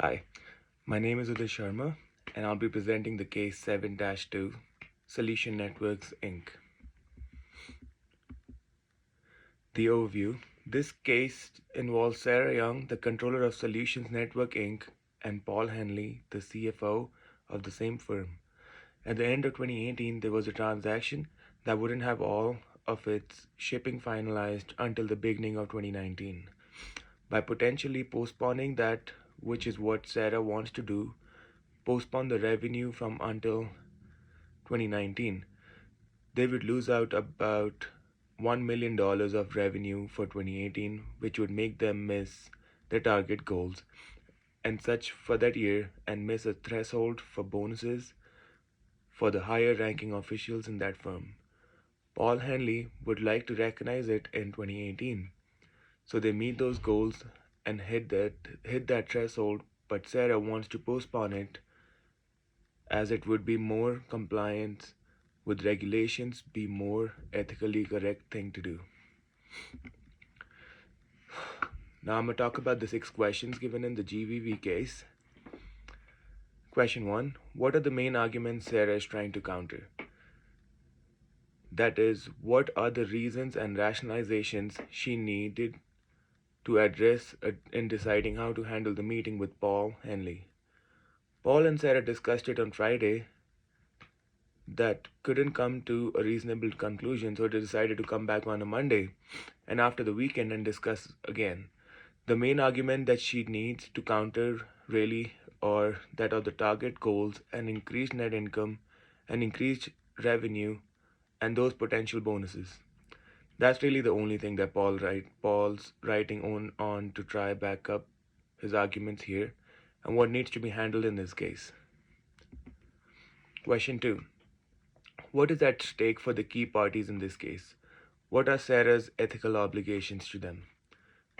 Hi, my name is Uday Sharma, and I'll be presenting the case 7-2, Solution Networks Inc. The overview. This case involves Sarah Young, the controller of Solutions Network Inc., and Paul Henley, the CFO of the same firm. At the end of 2018, there was a transaction that wouldn't have all of its shipping finalized until the beginning of 2019. By potentially postponing that, which is what Sarah wants to do, postpone the revenue from until 2019, they would lose out about $1 million of revenue for 2018, which would make them miss their target goals and such for that year and miss a threshold for bonuses for the higher ranking officials in that firm. Paul Henley would like to recognize it in 2018. So they meet those goals and hit that threshold, but Sarah wants to postpone it as it would be more compliant with regulations, be more ethically correct thing to do. Now I'm going to talk about the 6 questions given in the GVV case. Question 1. What are the main arguments Sarah is trying to counter? That is, what are the reasons and rationalizations she needed to address in deciding how to handle the meeting with Paul Henley? Paul and Sarah discussed it on Friday that couldn't come to a reasonable conclusion, so they decided to come back on a Monday and after the weekend and discuss again. The main argument that she needs to counter really or that of the target goals and increased net income and increased revenue and those potential bonuses. That's really the only thing that Paul's writing on to try back up his arguments here and what needs to be handled in this case. Question 2. What is at stake for the key parties in this case? What are Sarah's ethical obligations to them?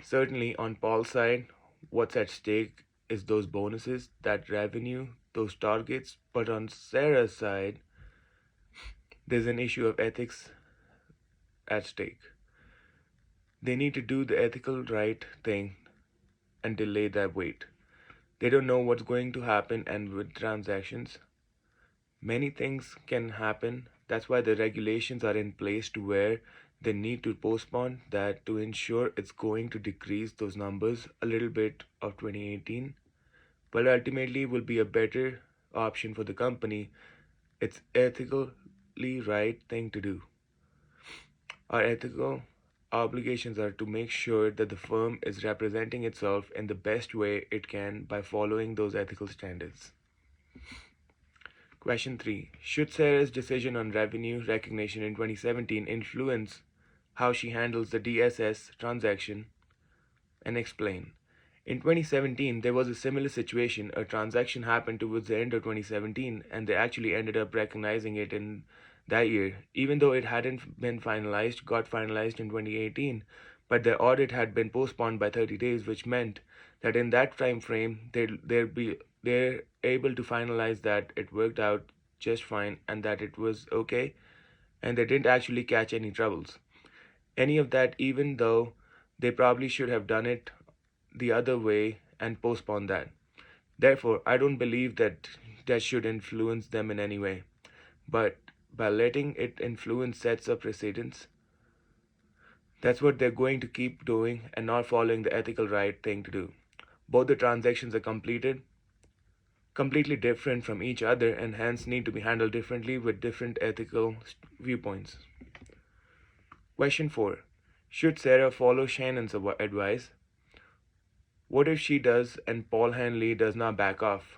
Certainly, on Paul's side, what's at stake is those bonuses, that revenue, those targets. But on Sarah's side, there's an issue of ethics at stake. They need to do the ethical right thing and delay that wait. They don't know what's going to happen, and with transactions, many things can happen. That's why the regulations are in place to where they need to postpone that to ensure it's going to decrease those numbers a little bit of 2018, but ultimately will be a better option for the company. It's ethically right thing to do. Our ethical obligations are to make sure that the firm is representing itself in the best way it can by following those ethical standards. Question 3. Should Sarah's decision on revenue recognition in 2017 influence how she handles the DSS transaction? And explain. In 2017, there was a similar situation. A transaction happened towards the end of 2017, and they actually ended up recognizing it in that year, even though it hadn't been finalized, got finalized in 2018, but the audit had been postponed by 30 days, which meant that in that time frame, they're able to finalize that it worked out just fine and that it was okay, and they didn't actually catch any troubles. Any of that, even though they probably should have done it the other way and postponed that. Therefore, I don't believe that that should influence them in any way. But by letting it influence sets of precedents, that's what they're going to keep doing and not following the ethical right thing to do. Both the transactions are completely different from each other and hence need to be handled differently with different ethical viewpoints. Question 4. Should Sarah follow Shannon's advice? What if she does and Paul Henley does not back off?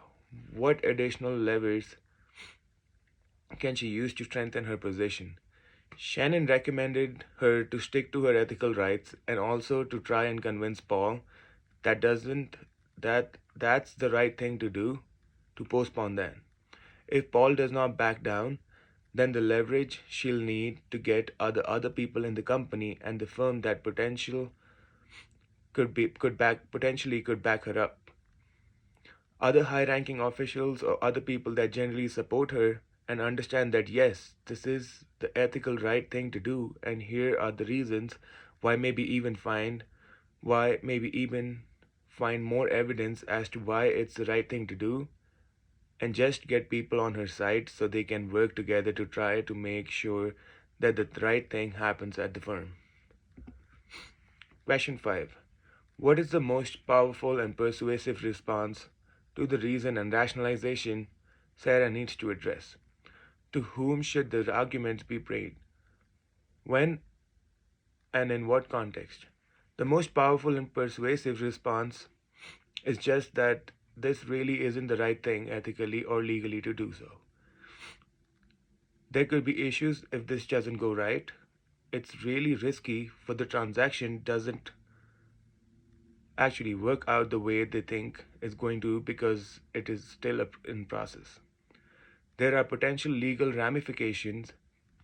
What additional levers can she use to strengthen her position? Shannon recommended her to stick to her ethical rights and also to try and convince Paul that doesn't that's the right thing to do to postpone that. If Paul does not back down, then the leverage she'll need to get other people in the company and the firm that potentially could back her up. Other high-ranking officials or other people that generally support her and understand that yes, this is the ethical right thing to do, and here are the reasons why maybe even find more evidence as to why it's the right thing to do, and just get people on her side so they can work together to try to make sure that the right thing happens at the firm. Question 5. What is the most powerful and persuasive response to the reason and rationalization Sarah needs to address? To whom should the arguments be made? When and in what context? The most powerful and persuasive response is just that this really isn't the right thing ethically or legally to do so. There could be issues if this doesn't go right. It's really risky for the transaction doesn't actually work out the way they think it's going to because it is still in process. There are potential legal ramifications.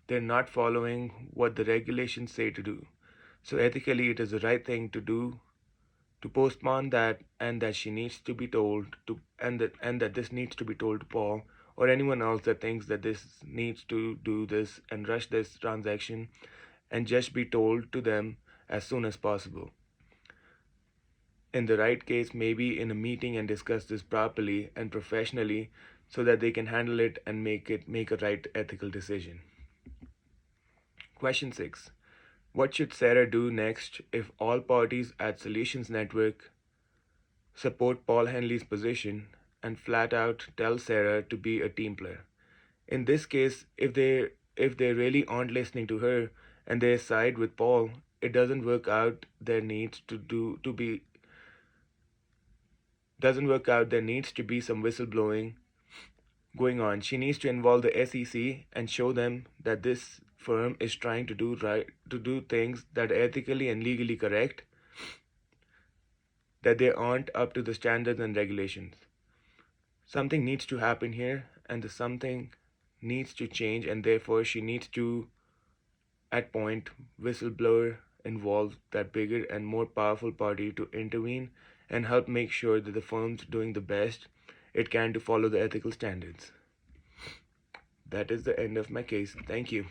They're not following what the regulations say to do. So ethically it is the right thing to do to postpone that, and that she needs to be told to, and that this needs to be told to Paul or anyone else that thinks that this needs to do this and rush this transaction, and just be told to them as soon as possible. In the right case, maybe in a meeting and discuss this properly and professionally so that they can handle it and make a right ethical decision. Question 6. What should Sarah do next if all parties at Solutions Network support Paul Henley's position and flat out tell Sarah to be a team player? In this case, if they really aren't listening to her and they side with Paul, it doesn't work out. There needs to be some whistleblowing going on. She needs to involve the SEC and show them that this firm is trying to do things that are ethically and legally correct, that they aren't up to the standards and regulations. Something needs to happen here, and the something needs to change, and therefore she needs to, at point, whistleblower involve that bigger and more powerful party to intervene and help make sure that the firm's doing the best it can to follow the ethical standards. That is the end of my case. Thank you.